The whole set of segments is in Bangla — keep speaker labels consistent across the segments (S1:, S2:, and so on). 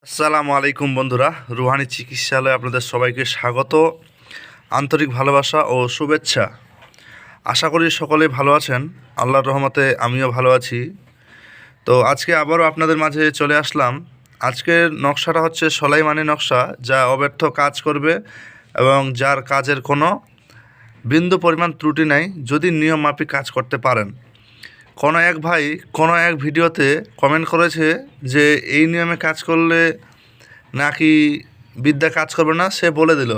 S1: আসসালামু আলাইকুম বন্ধুরা, রুহানি চিকিৎসালয়ে আপনাদের সবাইকে স্বাগত, আন্তরিক ভালোবাসা ও শুভেচ্ছা। আশা করি সকলেই ভালো আছেন। আল্লাহর রহমতে আমিও ভালো আছি। তো আজকে আবারও আপনাদের মাঝে চলে আসলাম। আজকের নকশাটা হচ্ছে সোলাইমানি নকশা, যা অব্যর্থ কাজ করবে এবং যার কাজের কোনো বিন্দু পরিমাণ ত্রুটি নাই যদি নিয়ম মাফিক কাজ করতে পারেন। কোনো এক ভাই কোনো এক ভিডিওতে কমেন্ট করেছে যে এই নিয়মে কাজ করলে নাকি বিদ্যা কাজ করবে না। সে বলে দিল,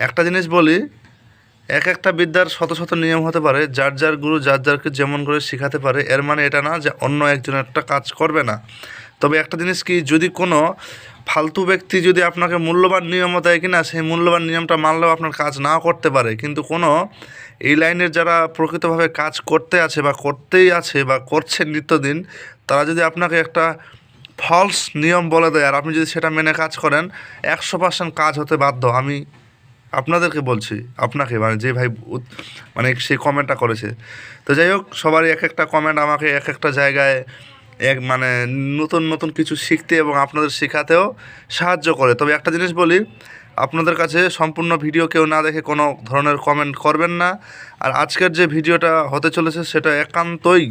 S1: একটা জিনিস বলি, এক একটা বিদ্যার শত শত নিয়ম হতে পারে, যার যার গুরু যার যারকে যেমন করে শেখাতে পারে, এর মানে এটা না যে অন্য একজনের একটা কাজ করবে না। তবে একটা জিনিস কি, যদি কোনো ফালতু ব্যক্তি যদি আপনাকে মূল্যবান নিয়মও দেয় কিনা, সেই মূল্যবান নিয়মটা মানলেও আপনার কাজ নাও করতে পারে, কিন্তু কোনো এই লাইনের যারা প্রকৃতভাবে কাজ করতে আছে বা করতেই আছে বা করছে নিত্যদিন, তারা যদি আপনাকে একটা ফলস নিয়ম বলে দেয় আর আপনি যদি সেটা মেনে কাজ করেন, 100% কাজ হতে বাধ্য। আমি আপনাদেরকে বলছি, আপনাকে মানে যে ভাই মানে সেই কমেন্টটা করেছে। তো যাই হোক, সবারই এক একটা কমেন্ট আমাকে এক একটা জায়গায় মানে নতুন নতুন কিছু শিখতে এবং আপনাদের শেখাতেও সাহায্য করে। তবে একটা জিনিস বলি, আপনাদের কাছে সম্পূর্ণ ভিডিও কেউ না দেখে কোনো ধরনের কমেন্ট করবেন না। আর আজকের যে ভিডিওটা হতে চলেছে সেটা একান্তই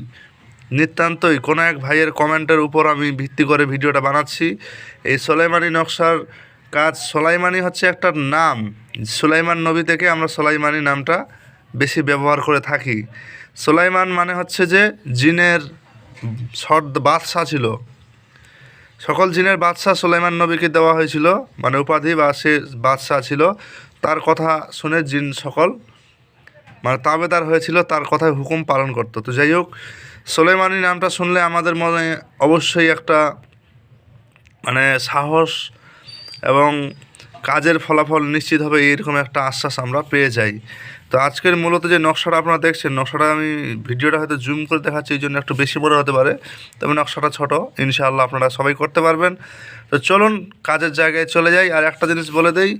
S1: নিতান্তই কোনো এক ভাইয়ের কমেন্টের উপর আমি ভিত্তি করে ভিডিওটা বানাচ্ছি। এই সোলাইমানি নকশার কাজ, সোলাইমানি হচ্ছে একটা নাম, সুলাইমান নবী থেকে আমরা সোলাইমানি নামটা বেশি ব্যবহার করে থাকি। সোলাইমান মানে হচ্ছে যে জিনের বাদশাহ ছিল, সকল জিনের বাদশাহ সুলাইমান নবীকে দেওয়া হয়েছিল, মানে উপাধি, বা সে বাদশাহ ছিল। তার কথা শুনে জিন সকল মানে তাবেদার হয়েছিল, তার কথায় হুকুম পালন করতো। তো যাই হোক, সোলেমানি নামটা শুনলে আমাদের মনে অবশ্যই একটা মানে সাহস এবং কাজের ফলাফল নিশ্চিত হবে, এরকম একটা আশ্বাস আমরা পেয়ে যাই। তো আজকের মূলত যে নকশাটা আপনারা দেখছেন, নকশাটা আমি ভিডিওটা হয়তো জুম করে দেখাচ্ছি, এই জন্য একটু বেশি বড় হতে পারে, তবে নকশাটা ছোট, ইনশাআল্লাহ আপনারা সবাই করতে পারবেন। তো চলুন কাজের জায়গায় চলে যাই। আর একটা জিনিস বলে দেই,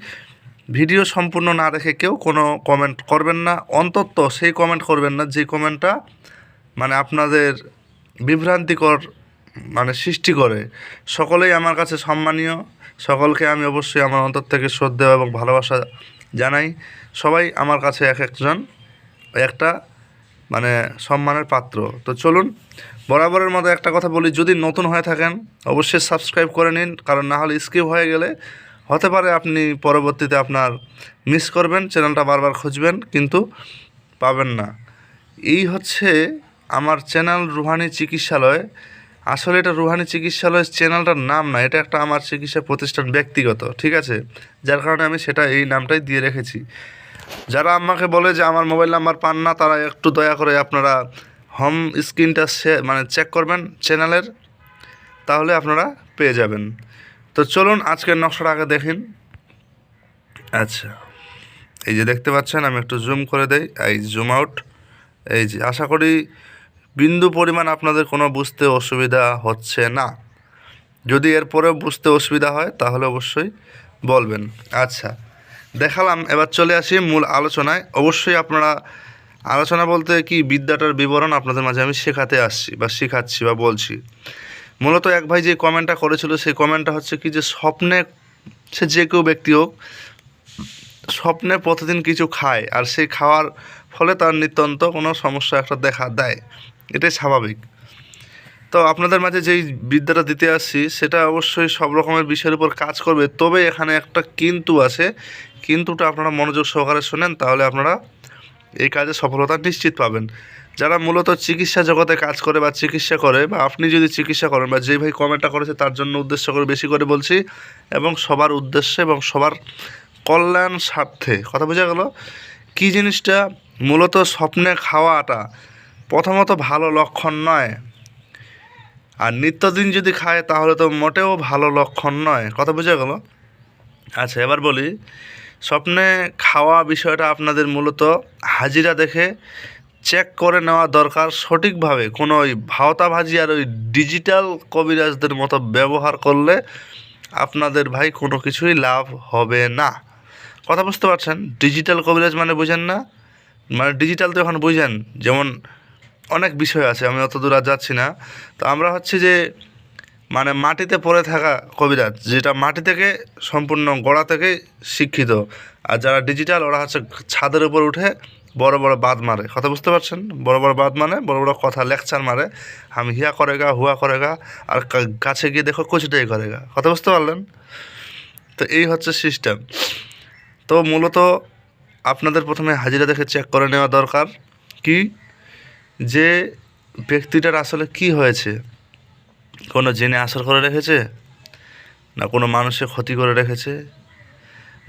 S1: ভিডিও সম্পূর্ণ না দেখে কেউ কোনো কমেন্ট করবেন না, অন্তত সেই কমেন্ট করবেন না যে কমেন্টটা মানে আপনাদের বিভ্রান্তিকর মানে সৃষ্টি করে। সকলেই আমার কাছে সম্মানীয়, সকলকে আমি অবশ্যই আমার অন্তর থেকে শ্রদ্ধা এবং ভালোবাসা জানাই। সবাই আমার কাছে এক একজন একটা মানে সম্মানের পাত্র। তো চলুন, বরাবরের মতো একটা কথা বলি, যদি নতুন হয়ে থাকেন অবশ্যই সাবস্ক্রাইব করে নিন, কারণ না হলে স্কিপ হয়ে গেলে হতে পারে আপনি পরবর্তীতে আপনার মিস করবেন, চ্যানেলটা বারবার খুঁজবেন কিন্তু পাবেন না। এই হচ্ছে আমার চ্যানেল রুহানি চিকিৎসালয়। আসলে এটা রুহানি চিকিৎসালয় চ্যানেলটার নাম না, এটা একটা আমার চিকিৎসা প্রতিষ্ঠান ব্যক্তিগত, ঠিক আছে, যার কারণে আমি সেটা এই নামটাই দিয়ে রেখেছি। যারা আমাকে বলে যে আমার মোবাইল নাম্বার পান না, তারা একটু দয়া করে আপনারা হোম স্ক্রিনটা মানে চেক করবেন চ্যানেলের, তাহলে আপনারা পেয়ে যাবেন। তো চলুন আজকের নকশাটা আগে দেখেন। আচ্ছা, এই যে দেখতে পাচ্ছেন, আমি একটু জুম করে দেই, এই জুম আউট। এই যে, আশা করি বিন্দু পরিমাণ আপনাদের কোনো বুঝতে অসুবিধা হচ্ছে না। যদি এরপরেও বুঝতে অসুবিধা হয় তাহলে অবশ্যই বলবেন। আচ্ছা, দেখালাম, এবার চলে আসি মূল আলোচনায়। অবশ্যই আপনারা, আলোচনা বলতে কি, বিদ্যাটার বিবরণ আপনাদের মাঝে আমি শেখাতে আসছি বা শেখাচ্ছি বা বলছি। মূলত এক ভাই যে কমেন্টটা করেছিল, সেই কমেন্টটা হচ্ছে কি, যে স্বপ্নে, সে যে কেউ ব্যক্তি হোক, স্বপ্নে প্রতিদিন কিছু খায় আর সেই খাওয়ার ফলে তার নিত্যন্ত কোনো সমস্যা একটা দেখা দেয়, এটাই স্বাভাবিক। তো আপনাদের মাঝে যেই বিদ্যাটা দিতে আসছি সেটা অবশ্যই সব রকমের বিষয়ের উপর কাজ করবে, তবে এখানে একটা কিন্তু আছে। কিন্তুটা আপনারা মনোযোগ সহকারে শোনেন, তাহলে আপনারা এই কাজে সফলতা নিশ্চিত পাবেন। যারা মূলত চিকিৎসা জগতে কাজ করে বা চিকিৎসা করে, বা আপনি যদি চিকিৎসা করেন, বা যেই ভাই কমেন্টটা করেছে তার জন্য উদ্দেশ্য করে বেশি করে বলছি, এবং সবার উদ্দেশ্যে এবং সবার কল্যাণ স্বার্থে, কথা বোঝা গেল কী জিনিসটা। মূলত স্বপ্নে খাওয়াটা প্রথমত ভালো লক্ষণ নয়, আর নিত্যদিন যদি খায় তাহলে তো মোটেও ভালো লক্ষণ নয়, কথা বোঝা গেল। আচ্ছা, এবার বলি, স্বপ্নে খাওয়া বিষয়টা আপনাদের মূলত হাজিরা দেখে চেক করে নেওয়া দরকার সঠিকভাবে। কোনো ওই ভাওতাভাজি আর ওই ডিজিটাল কবিরাজদের মতো ব্যবহার করলে আপনাদের ভাই কোনো কিছুই লাভ হবে না। কথা বুঝতে পারছেন? ডিজিটাল কবিরাজ মানে বুঝেন না? মানে ডিজিটাল তো এখন বুঝেন, যেমন অনেক বিষয় আছে, আমি অত দূর আর যাচ্ছি না। তো আমরা হচ্ছে যে মানে মাটিতে পড়ে থাকা কবিরাজ, যেটা মাটি থেকে সম্পূর্ণ গোড়া থেকে শিক্ষিত। আর যারা ডিজিটাল ওরা হচ্ছে ছাদের উপর উঠে বড় বড় বাদ মারে, কথা বুঝতে পারছেন? বড় বড় বাদ মানে বড় বড় কথা লেকচার মারে, আমি হিয়া করেগা হুয়া করেগা, আর কাছে গিয়ে দেখো কুচিটাই করেগা, কথা বুঝতে পারলেন? তো এই হচ্ছে সিস্টেম। তো মূলত আপনাদের প্রথমে হাজিরা দেখে চেক করে নেওয়া দরকার কি যে ব্যক্তিটার আসলে কি হয়েছে। কোনো জেনে আসর করে রেখেছে, না কোনো মানুষের ক্ষতি করে রেখেছে,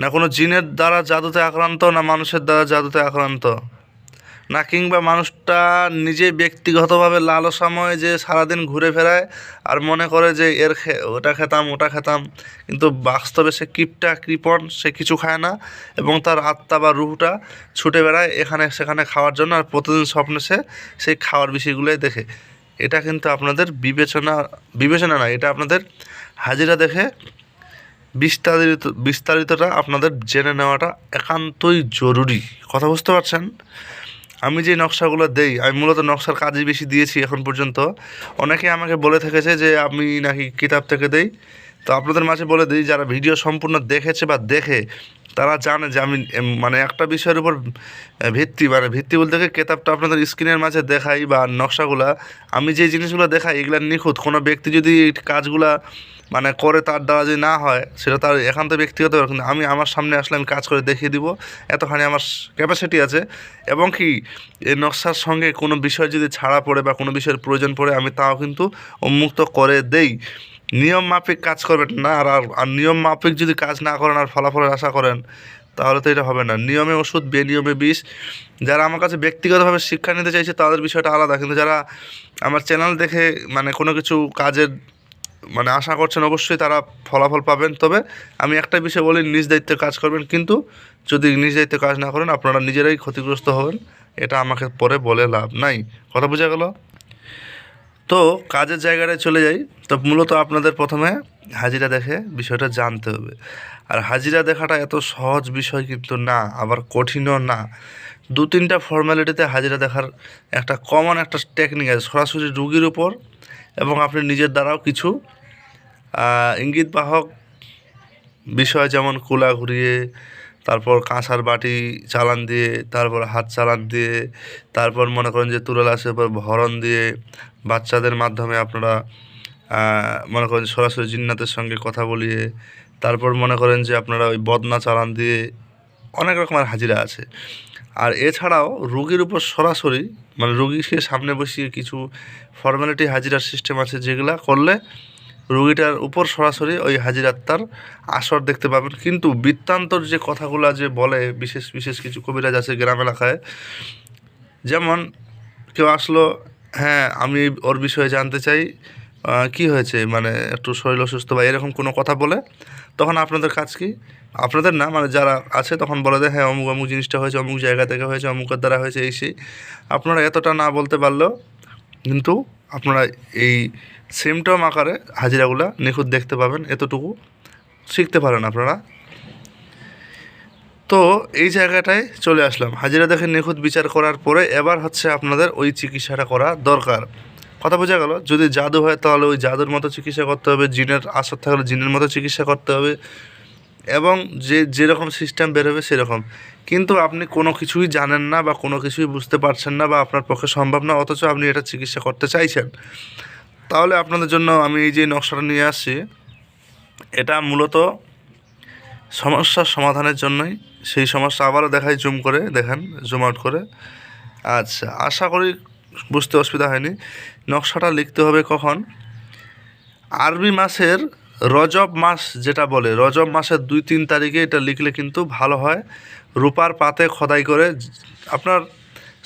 S1: না কোনো জিনের দ্বারা জাদুতে আক্রান্ত, না মানুষের দ্বারা জাদুতে আক্রান্ত, না কিংবা মানুষটা নিজে ব্যক্তিগতভাবে লালসাময় যে সারাদিন ঘুরে ফেরায় আর মনে করে যে ওটা খেতাম ওটা খেতাম, কিন্তু বাস্তবে সে কিপটা কৃপণ, সে কিছু খায় না এবং তার আত্মা বা রুহটা ছুটে বেড়ায় এখানে সেখানে খাওয়ার জন্য, আর প্রতিদিন স্বপ্নে সে সেই খাওয়ার বিষয়গুলোই দেখে। এটা কিন্তু আপনাদের বিবেচনা না, এটা আপনাদের হাজিরা দেখে বিস্তারিতটা আপনাদের জেনে নেওয়াটা একান্তই জরুরি, কথা বুঝতে পারছেন? আমি যে নকশাগুলো দেই, আমি মূলত নকশার কাজই বেশি দিয়েছি এখন পর্যন্ত। অনেকে আমাকে বলে থেকেছে যে আমি নাকি কিতাব থেকে দেই। তো আপনাদের মাঝে বলে দিই, যারা ভিডিও সম্পূর্ণ দেখেছে বা দেখে তারা জানে যে আমি মানে একটা বিষয়ের উপর ভিত্তি বলতে গিয়ে কেতাবটা আপনাদের স্ক্রিনের মাঝে দেখাই বা নকশাগুলা, আমি যে জিনিসগুলো দেখাই এগুলো নিখুঁত। কোনো ব্যক্তি যদি এই কাজগুলা মানে করে তার দ্বারা যদি না হয় সেটা তার একান্ত ব্যক্তিগত ব্যাপার, কিন্তু আমি আমার সামনে আসলে আমি কাজ করে দেখিয়ে দিব, এতখানি আমার ক্যাপাসিটি আছে। এবং কি এই নকশার সঙ্গে কোনো বিষয় যদি ছাড়া পড়ে বা কোনো বিষয়ের প্রয়োজন পড়ে আমি তাও কিন্তু উন্মুক্ত করে দেই। নিয়ম মাফিক কাজ করবেন না, আর নিয়ম মাফিক যদি কাজ না করেন আর ফলাফলের আশা করেন তাহলে তো এটা হবে না। নিয়মে ওষুধ, বেনিয়মে বিষ। যারা আমার কাছে ব্যক্তিগতভাবে শিক্ষা নিতে চাইছে তাদের বিষয়টা আলাদা, কিন্তু যারা আমার চ্যানেল দেখে মানে কোনো কিছু কাজের মানে আশা করছেন অবশ্যই তারা ফলাফল পাবেন। তবে আমি একটা বিষয় বলি, নিজ দায়িত্বে কাজ করবেন, কিন্তু যদি নিজ দায়িত্বে কাজ না করেন আপনারা নিজেরাই ক্ষতিগ্রস্ত হবেন, এটা আমাকে পরে বলে লাভ নাই, কথা বোঝা গেল? তো কাজের জায়গাটায় চলে যাই। তো মূলত আপনাদের প্রথমে হাজিরা দেখে বিষয়টা জানতে হবে। আর হাজিরা দেখাটা এত সহজ বিষয় কিন্তু না, আবার কঠিনও না। 2-3টা ফর্ম্যালিটিতে হাজিরা দেখার একটা কমন একটা টেকনিক আছে, সরাসরি রুগীর উপর এবং আপনি নিজের দ্বারাও কিছু ইঙ্গিতবাহক বিষয়, যেমন কুলা ঘুরিয়ে, তারপর কাঁসার বাটি চালান দিয়ে, তারপর হাত চালান দিয়ে, তারপর মনে করেন যে তুরাল আসে উপর ভরণ দিয়ে, বাচ্চাদের মাধ্যমে আপনারা মনে করেন সরাসরি জিন্নাতের সঙ্গে কথা বলিয়ে, তারপর মনে করেন যে আপনারা ওই বদনা চালান দিয়ে, অনেক রকমের হাজিরা আছে। আর এছাড়াও রুগীর উপর সরাসরি মানে রুগীকে সামনে বসিয়ে কিছু ফর্মালিটি হাজিরার সিস্টেম আছে, যেগুলা করলে রুগীটার উপর সরাসরি ওই হাজিরার তার আসর দেখতে পাবেন। কিন্তু বৃত্তান্তর যে কথাগুলো যে বলে বিশেষ বিশেষ কিছু কবিরাজ আছে গ্রাম এলাকায়, যেমন কেউ আসলো, হ্যাঁ আমি ওর বিষয়ে জানতে চাই, কি হয়েছে, মানে একটু শরীর অসুস্থ বা এরকম কোনো কথা বলে, তখন আপনাদের কাজ কি, আপনাদের না মানে যারা আছে তখন বলে দেয় হ্যাঁ অমুক অমুক জিনিসটা হয়েছে, অমুক জায়গা থেকে হয়েছে, অমুকের দ্বারা হয়েছে, এই সেই। আপনারা এতটা না বলতে পারলেও কিন্তু আপনারা এই সিমটম আকারে হাজিরাগুলা নিখুঁত দেখতে পাবেন, এতটুকু শিখতে পারেন আপনারা। তো এই জায়গাটায় চলে আসলাম, হাজিরা দেখে নিখুঁত বিচার করার পরে এবার হচ্ছে আপনাদের ওই চিকিৎসাটা করা দরকার, কথা বোঝা গেল? যদি জাদু হয় তাহলে ওই জাদুর মতো চিকিৎসা করতে হবে, জিনের আসর থাকলে জিনের মতো চিকিৎসা করতে হবে, এবং যেরকম সিস্টেম বেরোবে সেরকম। কিন্তু আপনি কোনো কিছুই জানেন না বা কোনো কিছুই বুঝতে পারছেন না বা আপনার পক্ষে সম্ভব না, অথচ আপনি এটা চিকিৎসা করতে চাইছেন, তাহলে আপনাদের জন্য আমি এই যে নকশাটা নিয়ে আসছি, এটা মূলত সমস্যার সমাধানের জন্যই। সেই সমস্যা আবারও দেখাই, জুম করে দেখেন, জুম আউট করে। আচ্ছা, আশা করি বুঝতে অসুবিধা হয়নি। নকশাটা লিখতে হবে কখন? আরবি মাসের রজব মাস যেটা বলে, রজব মাসের 2-3 তারিখে এটা লিখলে কিন্তু ভালো হয়। রূপার পাতে খোদাই করে আপনার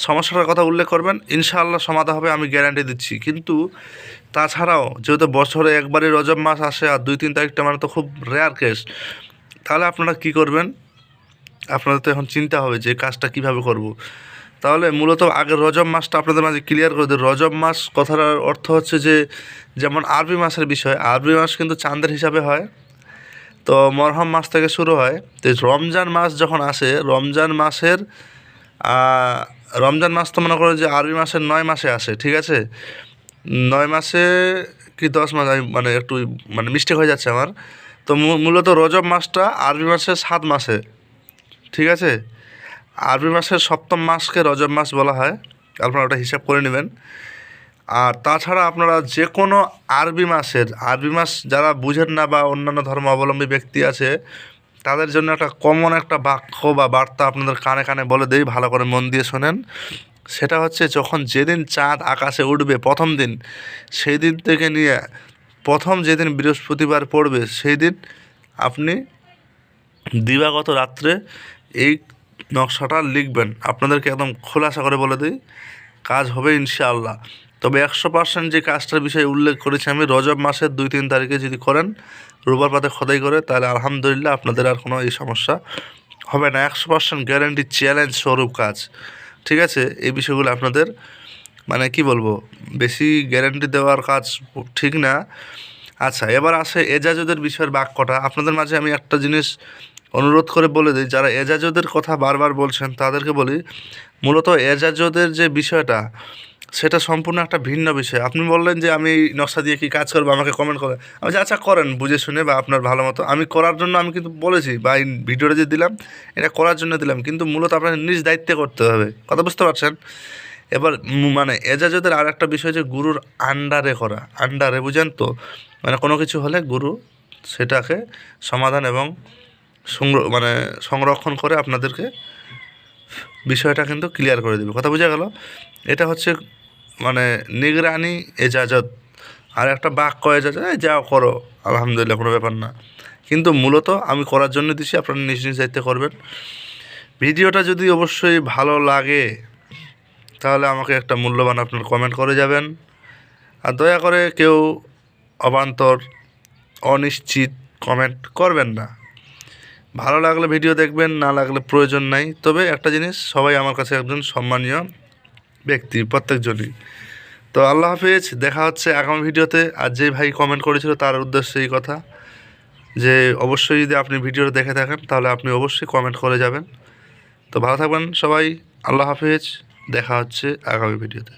S1: সমস্যাটার কথা উল্লেখ করবেন, ইনশাআল্লাহ সমাধান হবে, আমি গ্যারান্টি দিচ্ছি। কিন্তু তাছাড়াও যেহেতু বছরে একবারই রজব মাস আসে আর 2-3 তারিখটা মানে তো খুব রেয়ার কেস, তাহলে আপনারা কি করবেন? আপনাদের তো এখন চিন্তা হবে যে কাজটা কিভাবে করব। তাহলে মূলত আগের রজব মাসটা আপনাদের মাঝে ক্লিয়ার করে দিই। রজব মাস কথাটার অর্থ হচ্ছে যে, যেমন আরবি মাসের বিষয়, আরবি মাস কিন্তু চাঁদের হিসাবে হয়, তো মরহম মাস থেকে শুরু হয়। তো রমজান মাস যখন আসে, রমজান মাস তো মনে করো যে আরবি মাসের 9 মাসে আসে, ঠিক আছে? 9 মাসে কি 10 মাস, আমি মানে একটু মানে মিস্টেক হয়ে যাচ্ছে আমার। তো মূলত রজব মাসটা আরবি মাসের 7 মাসে, ঠিক আছে? আরবি মাসের 7ম মাসকে রজব মাস বলা হয়, আপনারা ওটা হিসাব করে নেবেন। আর তাছাড়া আপনারা যে কোনো আরবি মাস যারা বুঝেন না বা অন্যান্য ধর্ম অবলম্বী ব্যক্তি আছে, তাদের জন্য একটা কমন একটা বাক্য বা বার্তা আপনাদের কানে কানে বলে দেই, ভালো করে মন দিয়ে শোনেন। সেটা হচ্ছে, যখন যেদিন চাঁদ আকাশে উঠবে প্রথম দিন, সেই দিন থেকে নিয়ে প্রথম যেদিন বৃহস্পতিবার পড়বে, সেই দিন আপনি দিবাগত রাত্রে এই নকশাটা লিখবেন। আপনাদেরকে একদম খোলাসা করে বলে দিই, কাজ হবে ইনশাআল্লাহ। তবে 100% যে কাজটার বিষয়ে উল্লেখ করেছি আমি, রজব মাসের 2-3 তারিখে যদি করেন, রোববার পাতে খোদাই করে, তাহলে আলহামদুলিল্লাহ আপনাদের আর কোনো এই সমস্যা হবে না। 100% গ্যারেন্টি, চ্যালেঞ্জ স্বরূপ কাজ, ঠিক আছে? এই বিষয়গুলো আপনাদের মানে কি বলবো, বেশি গ্যারেন্টি দেওয়ার কাজ ঠিক না। আচ্ছা, এবার আসে এজাজদের বিষয়ের বাক্যটা। আপনাদের মাঝে আমি একটা জিনিস অনুরোধ করে বলে দিই, যারা এজাজদের কথা বারবার বলছেন তাদেরকে বলি, মূলত এজাজদের যে বিষয়টা, সেটা সম্পূর্ণ একটা ভিন্ন বিষয়। আপনি বললেন যে আমি নকশা দিয়ে কি কাজ করবো, আমাকে কমেন্ট করে, আমি যে আচ্ছা করেন বুঝে শুনে বা আপনার ভালো মতো। আমি করার জন্য আমি কিন্তু বলেছি, বা এই ভিডিওটা যে দিলাম এটা করার জন্য দিলাম, কিন্তু মূলত আপনার নিজ দায়িত্বে করতে হবে, কথা বুঝতে পারছেন? এবার মানে এজাজদের আর একটা বিষয় যে গুরুর আন্ডারে করা, আন্ডারে বুঝেন তো, মানে কোনো কিছু হলে গুরু সেটাকে সমাধান এবং সংরক্ষণ করে আপনাদেরকে বিষয়টা কিন্তু ক্লিয়ার করে দেবে, কথা বোঝা গেল? এটা হচ্ছে মানে নিগরানি এজাজত। আর একটা বাক্য এজাজত, যাও করো আলহামদুলিল্লাহ, কোনো ব্যাপার না। কিন্তু মূলত আমি করার জন্য দিচ্ছি, আপনারা নিজ নিজ দায়িত্বে করবেন। ভিডিওটা যদি অবশ্যই ভালো লাগে, তাহলে আমাকে একটা মূল্যবান আপনার কমেন্ট করে যাবেন। আর দয়া করে কেউ অবান্তর অনিশ্চিত কমেন্ট করবেন না। ভালো লাগলে ভিডিও দেখবেন, না লাগলে প্রয়োজন নাই। তবে একটা জিনিস, সবাই আমার কাছে একজন সম্মানীয় ব্যক্তি, প্রত্যেকজনই। তো আল্লাহ হাফিজ, দেখা হচ্ছে আগামী ভিডিওতে। আর যে ভাই কমেন্ট করেছিল তার উদ্দেশ্যে এই কথা, যে অবশ্যই যদি আপনি ভিডিওটা দেখে থাকেন, তাহলে আপনি অবশ্যই কমেন্ট করে যাবেন। তো ভালো থাকবেন সবাই, আল্লাহ হাফিজ, দেখা হচ্ছে আগামী ভিডিওতে।